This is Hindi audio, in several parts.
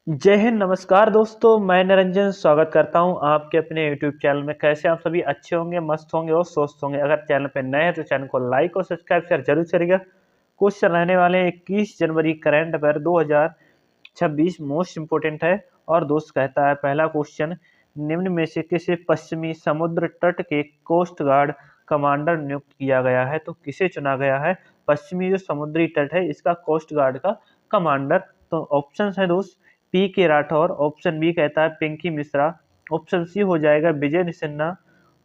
जय हिंद, नमस्कार दोस्तों। मैं निरंजन स्वागत करता हूं आपके अपने यूट्यूब चैनल में। कैसे आप सभी अच्छे होंगे, मस्त होंगे और स्वस्थ होंगे। अगर चैनल पे नए हैं तो चैनल को लाइक और सब्सक्राइब शेयर जरूर करिएगा। क्वेश्चन रहने वाले हैं 21 जनवरी करंट अफेयर 2026 मोस्ट इंपोर्टेंट है। और दोस्त कहता है पहला क्वेश्चन, निम्न में से किसे पश्चिमी समुद्र तट के कोस्ट गार्ड कमांडर नियुक्त किया गया है? तो किसे चुना गया है पश्चिमी जो समुद्री तट है इसका कोस्ट गार्ड का कमांडर? तो ऑप्शन है दोस्त, पी के राठौर। ऑप्शन बी कहता है पिंकी मिश्रा। ऑप्शन सी हो जाएगा विजय सिन्हा।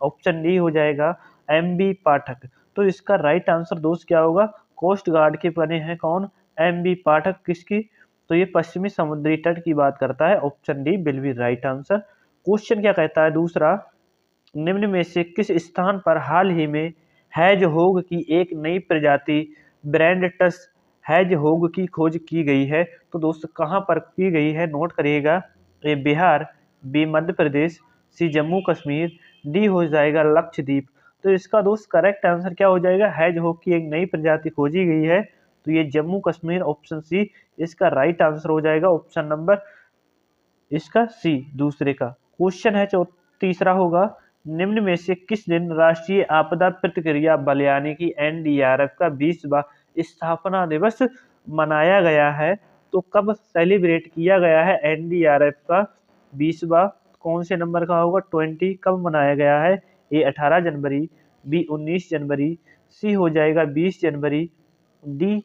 ऑप्शन डी हो जाएगा एम बी पाठक। तो इसका राइट आंसर दोस्त क्या होगा? कोस्ट गार्ड के बने हैं कौन? एम बी पाठक। किसकी? तो ये पश्चिमी समुद्री तट की बात करता है। Option D will be right answer. Question क्या कहता है दूसरा, निम्न में से किस स्थान पर हाल ही में हैजहोग की एक नई प्रजाति ब्रैंडटस हैजहोग की खोज की गई है? तो दोस्त कहाँ पर की गई है? नोट करिएगा। ए बिहार, बी मध्य प्रदेश, सी जम्मू कश्मीर, डी हो जाएगा लक्षद्वीप। तो इसका दोस्त करेक्ट आंसर क्या हो जाएगा? हैजहोग की एक नई प्रजाति खोजी गई है तो ये जम्मू कश्मीर, ऑप्शन सी इसका राइट आंसर हो जाएगा। ऑप्शन नंबर इसका सी दूसरे का। क्वेश्चन है तीसरा होगा, निम्न में से किस दिन राष्ट्रीय आपदा प्रतिक्रिया बल यानी कि एनडीआरएफ का 20वां स्थापना दिवस मनाया गया है? तो कब सेलिब्रेट किया गया है एनडीआरएफ का 20वां? कौन से नंबर का होगा? 20। कब मनाया गया है? ए 18 जनवरी, बी 19 जनवरी, सी हो जाएगा 20 जनवरी, डी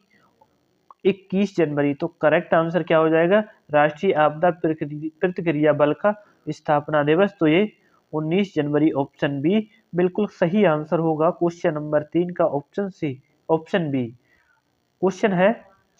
21 जनवरी। तो करेक्ट आंसर क्या हो जाएगा? राष्ट्रीय आपदा प्रतिक्रिया बल का स्थापना दिवस तो ये 19 जनवरी। ऑप्शन बी बिल्कुल सही आंसर होगा क्वेश्चन नंबर 3 का, option C, option B. Question है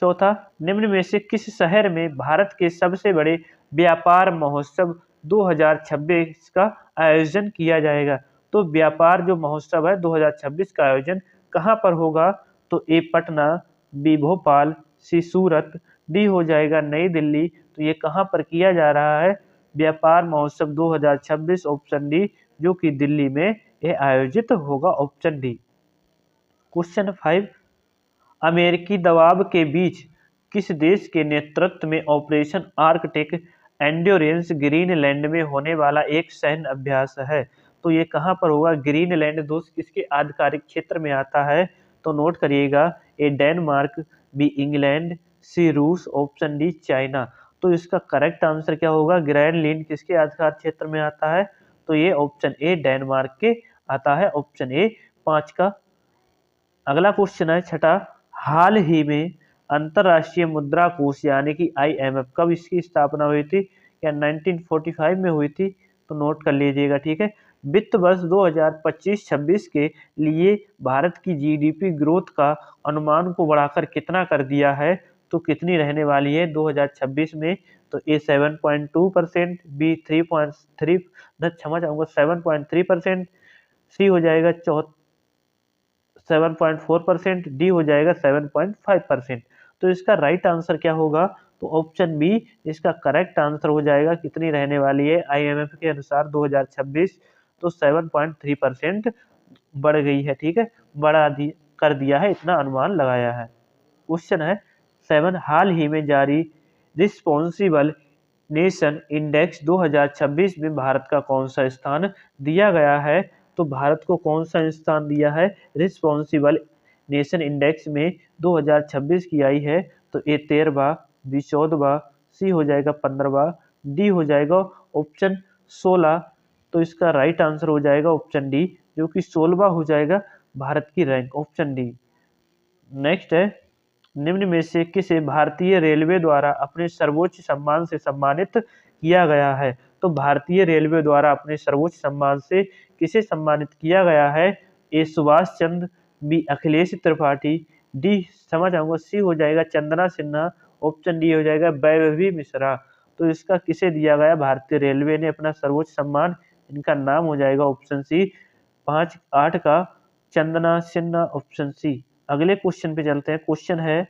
चौथा, निम्न में से किस शहर में भारत के सबसे बड़े व्यापार महोत्सव 2026 का आयोजन किया जाएगा? तो व्यापार जो महोत्सव है 2026 का आयोजन कहाँ पर होगा? तो ए पटना, बी भोपाल, सी सूरत, डी हो जाएगा नई दिल्ली। तो ये कहाँ पर किया जा रहा है? व्यापार महोत्सव 2026, ऑप्शन डी, जो कि दिल्ली में ये आयोजित होगा, ऑप्शन डी। क्वेश्चन 5, अमेरिकी दबाव के बीच किस देश के नेतृत्व में ऑपरेशन आर्कटिक एंड्योरेंस ग्रीनलैंड में होने वाला एक सैन्य अभ्यास है? तो ये कहाँ पर होगा? ग्रीनलैंड दोस्त किसके आधिकारिक क्षेत्र में आता है? तो नोट करिएगा, ए डेनमार्क, बी इंग्लैंड, सी रूस, ऑप्शन डी चाइना। तो इसका करेक्ट आंसर क्या होगा? ग्रीनलैंड किसके अधिकार क्षेत्र में आता है? तो ये ऑप्शन ए डेनमार्क के आता है, ऑप्शन ए 5 का। अगला क्वेश्चन है छठा, हाल ही में अंतरराष्ट्रीय मुद्रा कोष यानी कि आईएमएफ कब इसकी स्थापना हुई थी? या 1945 में हुई थी? तो नोट कर लीजिएगा, ठीक है। वित्त वर्ष 2025-26 के लिए भारत की जीडीपी ग्रोथ का अनुमान को बढ़ाकर कितना कर दिया है? तो कितनी रहने वाली है 2026 में? तो ए 7.2%, बी 3.3, क्षमा चाहूंगा 7.3%, सी हो जाएगा 7.4%, डी हो जाएगा 7.5%। तो इसका राइट आंसर क्या होगा? तो ऑप्शन बी इसका करेक्ट आंसर हो जाएगा। कितनी रहने वाली है आईएमएफ के अनुसार 2026? तो 7.3% बढ़ गई है, ठीक है, कर दिया है, इतना अनुमान लगाया है। क्वेश्चन है 7, हाल ही में जारी रिस्पॉन्सिबल नेशन इंडेक्स 2026 में भारत का कौन सा स्थान दिया गया है? तो भारत को कौन सा स्थान दिया है रिस्पॉन्सिबल नेशन इंडेक्स में 2026 की आई है? तो ए 13वां, बी 14वां, सी हो जाएगा 15वां, डी हो जाएगा ऑप्शन 16। तो इसका राइट आंसर हो जाएगा ऑप्शन डी, जो कि 16वां हो जाएगा भारत की रैंक, ऑप्शन डी। नेक्स्ट है, निम्न में से किसे भारतीय रेलवे द्वारा अपने सर्वोच्च सम्मान से सम्मानित किया गया है? तो भारतीय रेलवे द्वारा अपने सर्वोच्च सम्मान से किसे सम्मानित किया गया है? ए सुभाष चंद्र, बी अखिलेश त्रिपाठी, डी समझ आऊंगा सी हो जाएगा चंदना सिन्हा, ऑप्शन डी हो जाएगा वैभवी मिश्रा। तो इसका किसे दिया गया? भारतीय रेलवे ने अपना सर्वोच्च सम्मान, इनका नाम हो जाएगा ऑप्शन सी 5-8 का चंदना सिन्हा, ऑप्शन सी। अगले क्वेश्चन पे चलते हैं। क्वेश्चन है,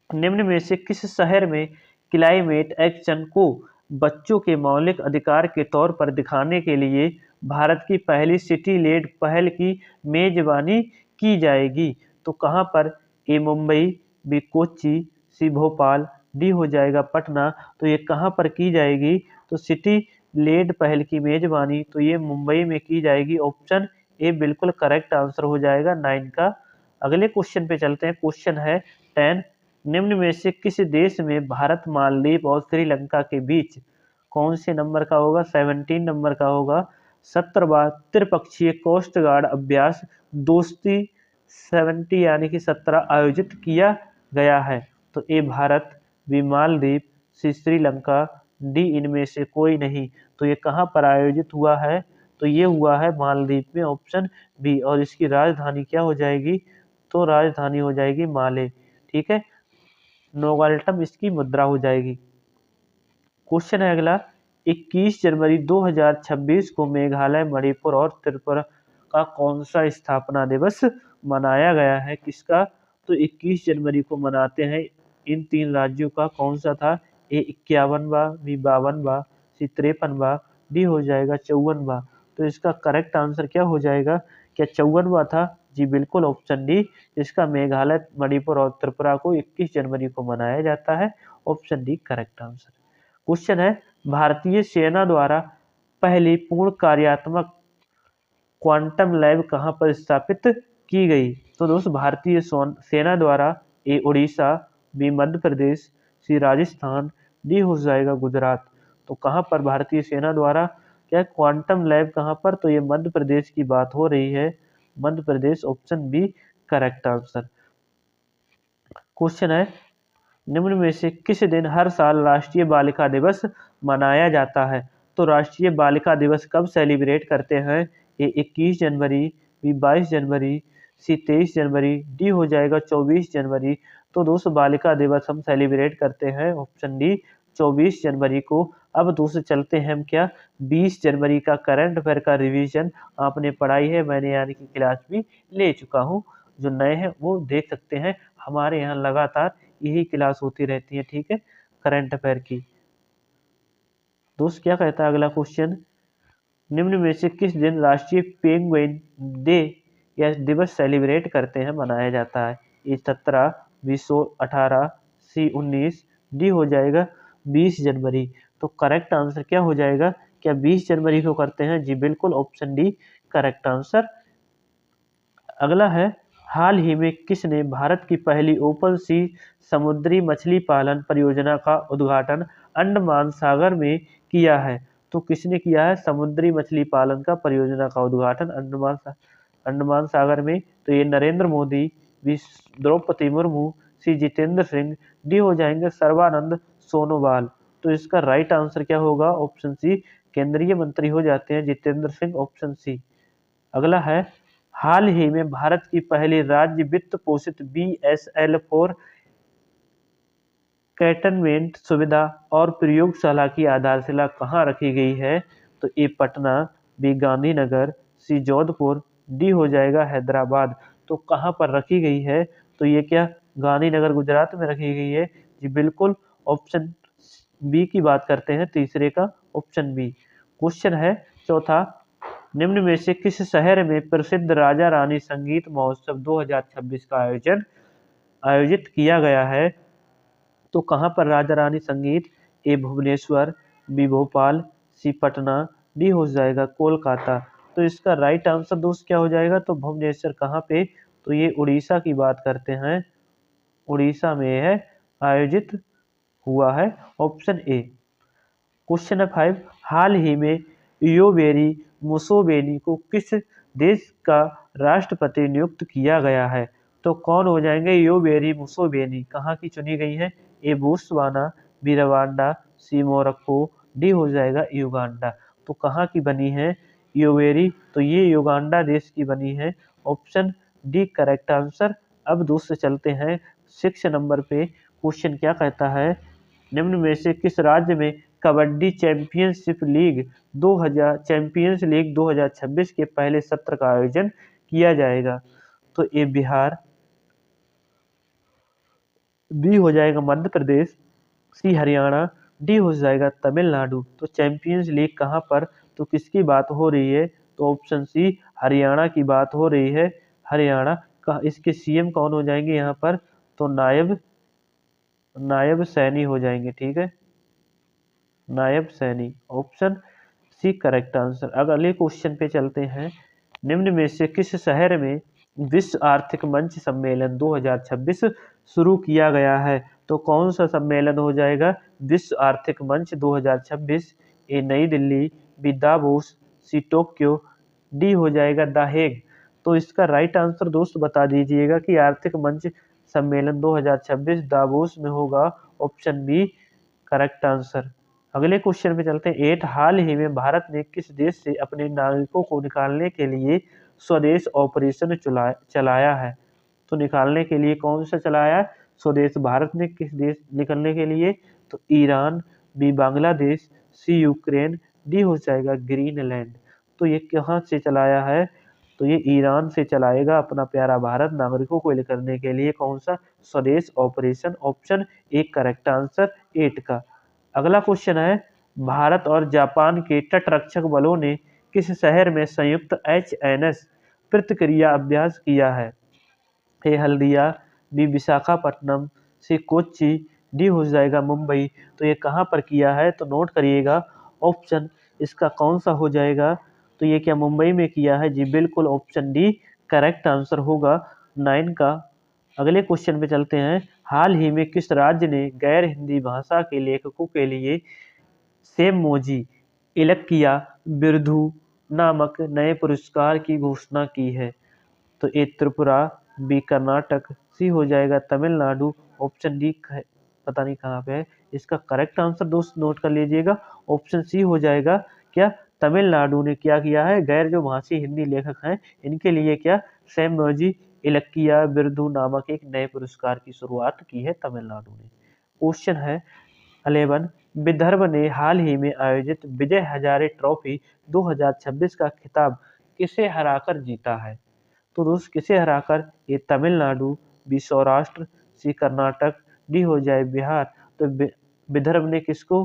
निम्न में से किस शहर में क्लाइमेट एक्शन को बच्चों के मौलिक अधिकार के तौर पर दिखाने के लिए भारत की पहली सिटी लेड पहल की मेजबानी की जाएगी? तो कहां पर? ए मुंबई, बी कोच्चि, सी भोपाल, डी हो जाएगा पटना। तो ये कहाँ पर की जाएगी, तो सिटी लेड पहल की मेजबानी तो ये मुंबई में की जाएगी। ऑप्शन ए बिल्कुल करेक्ट आंसर हो जाएगा 9 का। अगले क्वेश्चन पे चलते हैं। क्वेश्चन है 10, निम्न में से किस देश में भारत, मालदीव और श्रीलंका के बीच कौन से नंबर का होगा, 17 नंबर का होगा, 17वां त्रिपक्षीय कोस्ट गार्ड अभ्यास दोस्ती 70 यानी कि 17 आयोजित किया गया है। तो ए भारत, बी मालदीव, सी श्रीलंका, डी इनमें से कोई नहीं। तो ये कहाँ पर आयोजित हुआ है, तो ये हुआ है मालदीव में, ऑप्शन बी। और इसकी राजधानी क्या हो जाएगी, तो राजधानी हो जाएगी माले। ठीक है, नोगाल्टम इसकी मुद्रा हो जाएगी। क्वेश्चन है अगला, 21 जनवरी 2026 को मेघालय, मणिपुर और त्रिपुरा का कौन सा स्थापना दिवस मनाया गया है, किसका, तो 21 जनवरी को मनाते हैं। इन 3 राज्यों का कौन सा था, ए 51वां, बी 52वां, सी 53वां, डी हो जाएगा 54वां। तो इसका करेक्ट आंसर क्या हो जाएगा, क्या 54वां था, जी बिल्कुल, ऑप्शन डी। इसका मेघालय, मणिपुर और त्रिपुरा को 21 जनवरी को मनाया जाता है। Option D correct answer. Question है, भारतीय सेना द्वारा पहली पूर्ण कार्यात्मक क्वांटम लैब कहां पर स्थापित की गई, तो दोस्त भारतीय सेना द्वारा ए उड़ीसा, बी मध्य प्रदेश, सी राजस्थान, डी हो जाएगा गुजरात। तो कहां पर भारतीय सेना द्वारा क्या क्वांटम लैब कहां पर, तो ये मध्य प्रदेश की बात हो रही है, Madhya Pradesh, option B correct answer. Question है, निम्न में से किस दिन हर साल राष्ट्रीय बालिका दिवस मनाया जाता है, तो राष्ट्रीय बालिका दिवस कब सेलिब्रेट करते हैं, ये 21 जनवरी, बी 22 जनवरी, सी 23 जनवरी, डी हो जाएगा 24 जनवरी। तो दोस्तों बालिका दिवस हम सेलिब्रेट करते हैं, ऑप्शन डी 24 जनवरी को। अब दोस्तों चलते हैं हम क्या, 20 जनवरी का करंट अफेयर का रिवीजन आपने पढ़ाई है, मैंने यानी कि क्लास भी ले चुका हूँ। जो नए हैं वो देख सकते हैं, हमारे यहाँ लगातार यही क्लास होती रहती है, ठीक है, करंट अफेयर की। दोस्त क्या कहता है अगला क्वेश्चन, निम्न में से किस दिन राष्ट्रीय पेंगुइन डे या दिवस सेलिब्रेट करते हैं, मनाया जाता है, ये 17, बी 18, सी 19, डी हो जाएगा 20 जनवरी। तो करेक्ट आंसर क्या हो जाएगा, क्या 20 जनवरी को करते हैं, जी बिल्कुल, ऑप्शन डी करेक्ट आंसर। अगला है, हाल ही में किसने भारत की पहली ओपन सी समुद्री मछली पालन परियोजना का उद्घाटन अंडमान सागर में किया है, तो किसने किया है समुद्री मछली पालन का परियोजना का उद्घाटन अंडमान सागर में, तो ये नरेंद्र मोदी, बी द्रौपदी मुर्मू, सी जितेंद्र सिंह, डी हो जाएंगे सर्बानंद सोनोवाल। तो इसका राइट आंसर क्या होगा, ऑप्शन सी, केंद्रीय मंत्री हो जाते हैं जितेंद्र सिंह, ऑप्शन सी। अगला है, हाल ही में भारत की पहली राज्य वित्त पोषित BSL-4 कैंटनमेंट सुविधा और प्रयोगशाला की आधारशिला कहाँ रखी गई है, तो ए पटना, बी गांधीनगर, सी जोधपुर, डी हो जाएगा हैदराबाद। तो कहाँ पर रखी गई है, तो ये क्या गांधीनगर गुजरात में रखी गई है, जी बिल्कुल, ऑप्शन बी की बात करते हैं, तीसरे का, ऑप्शन बी। क्वेश्चन है चौथा, निम्न में से किस शहर में प्रसिद्ध राजा रानी संगीत महोत्सव 2026 का आयोजित किया गया है, तो कहां पर राजा रानी संगीत, ए भुवनेश्वर, बी भोपाल, सी पटना, डी हो जाएगा कोलकाता। तो इसका राइट आंसर दोस्त क्या हो जाएगा, तो भुवनेश्वर कहाँ पे, तो ये उड़ीसा की बात करते हैं, उड़ीसा में है आयोजित हुआ है, ऑप्शन ए। क्वेश्चन है 5, हाल ही में योवेरी मुसेवेनी को किस देश का राष्ट्रपति नियुक्त किया गया है, तो कौन हो जाएंगे योवेरी मुसेवेनी, कहाँ की चुनी गई है, ए बोत्सवाना, बी रवांडा, सी मोरक्को, डी हो जाएगा युगांडा। तो कहाँ की बनी है योवेरी, तो ये युगांडा देश की बनी है, ऑप्शन डी करेक्ट आंसर। अब दूसरे चलते हैं 6 नंबर पे। क्वेश्चन क्या कहता है, निम्न में से किस राज्य में कबड्डी चैंपियंस लीग 2026 के पहले सत्र का आयोजन किया जाएगा, तो ए बिहार, बी हो जाएगा मध्य प्रदेश, सी हरियाणा, डी हो जाएगा तमिलनाडु। तो चैंपियंस लीग कहाँ पर, तो किसकी बात हो रही है, तो ऑप्शन सी हरियाणा की बात हो रही है, हरियाणा का। इसके CM कौन हो जाएंगे यहाँ पर, तो नायब नायब सैनी हो जाएंगे, ठीक है, Nayab Saini, option C correct answer. अब अगले क्वेश्चन पे चलते हैं। निम्न में से किस शहर में विश्व आर्थिक मंच सम्मेलन 2026 शुरू किया गया है? तो कौन सा सम्मेलन हो जाएगा विश्व आर्थिक मंच 2026? ए नई Delhi, B Davos, C Tokyo, D हो जाएगा द हेग। तो इसका राइट आंसर दोस्त बता दीजिएगा कि आर्थिक मंच सम्मेलन 2026 दावोस में होगा, ऑप्शन बी करेक्ट आंसर। अगले क्वेश्चन पे चलते हैं। हाल ही में भारत ने किस देश से अपने नागरिकों को निकालने के लिए स्वदेश ऑपरेशन चलाया है? तो निकालने के लिए कौन सा चलाया? स्वदेश। भारत ने किस देश निकलने के लिए? तो ईरान, बी बांग्लादेश, सी यूक्रेन, डी हो जाएगा ग्रीनलैंड। तो ये कहाँ से चलाया है? तो ये ईरान से चलाएगा अपना प्यारा भारत नागरिकों को निकलने के लिए कौन सा स्वदेश ऑपरेशन, ऑप्शन एक करेक्ट आंसर 8 का। अगला क्वेश्चन है। भारत और जापान के तटरक्षक बलों ने किस शहर में संयुक्त HNS प्रतिक्रिया अभ्यास किया है? ए हल्दिया, बी विशाखापट्टनम, सी कोच्चि, डी हो जाएगा मुंबई। तो ये कहाँ पर किया है? तो नोट करिएगा, ऑप्शन इसका कौन सा हो जाएगा? तो ये क्या मुंबई में किया है? जी बिल्कुल, ऑप्शन डी करेक्ट आंसर होगा 9 का। अगले क्वेश्चन पे चलते हैं। हाल ही में किस राज्य ने गैर हिंदी भाषा के लेखकों के लिए सेमोजी इलक्किया बिरधु नामक नए पुरस्कार की घोषणा की है? तो ए त्रिपुरा, बी कर्नाटक, सी हो जाएगा तमिलनाडु, ऑप्शन डी पता नहीं कहाँ पे है। इसका करेक्ट आंसर दोस्त नोट कर लीजिएगा, ऑप्शन सी हो जाएगा क्या तमिलनाडु ने क्या किया है, गैर जो भाषी हिंदी लेखक हैं इनके लिए क्या सेमोजी इलक्किया बिरधु नामक एक नए पुरस्कार की शुरुआत की है तमिलनाडु ने। क्वेश्चन है 11। विदर्भ ने हाल ही में आयोजित विजय हजारे ट्रॉफी 2026 का खिताब किसे हराकर जीता है? तो दोस्त किसे हराकर? ये तमिलनाडु, बी सौराष्ट्र, सी कर्नाटक, डी हो जाए बिहार। तो विदर्भ ने किसको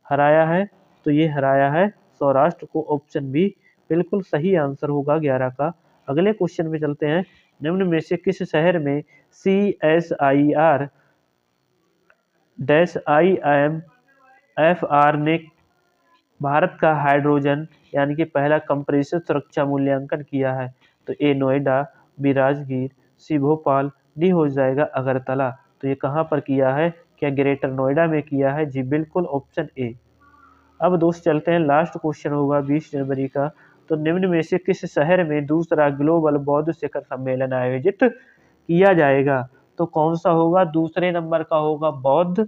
हराया है? तो ये हराया है सौराष्ट्र को, ऑप्शन बी बिल्कुल सही आंसर होगा 11 का। अगले क्वेश्चन में चलते हैं। निम्न में से किस शहर में CSIR IIMFR ने भारत का हाइड्रोजन यानी कि पहला कंप्रेसर सुरक्षा मूल्यांकन किया है? तो ए नोएडा, बी राजगीर, सी भोपाल, डी हो जाएगा अगरतला। तो ये कहाँ पर किया है? क्या ग्रेटर नोएडा में किया है? जी बिल्कुल, ऑप्शन ए। अब दोस्त चलते हैं, लास्ट क्वेश्चन होगा 20 जनवरी का। तो निम्न में से किस शहर में दूसरा ग्लोबल बौद्ध शिखर सम्मेलन आयोजित किया जाएगा? तो कौन सा होगा? दूसरे नंबर का होगा बौद्ध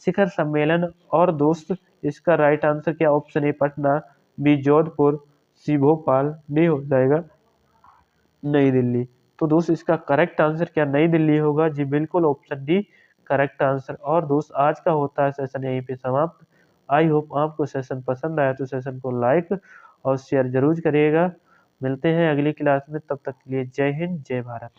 शिखर सम्मेलन। और दोस्त इसका राइट आंसर क्या? Option A Patna, B Jodhpur, C Bhopal, D हो जाएगा नई दिल्ली। तो दोस्त इसका करेक्ट आंसर क्या नई दिल्ली होगा? जी बिल्कुल, ऑप्शन डी करेक्ट आंसर। और दोस्त आज का होता है सेशन यहीं पे समाप्त। आई होप आपको सेशन पसंद आया तो सेशन को लाइक और शेयर जरूर करिएगा। मिलते हैं अगली क्लास में, तब तक के लिए जय हिंद जय भारत।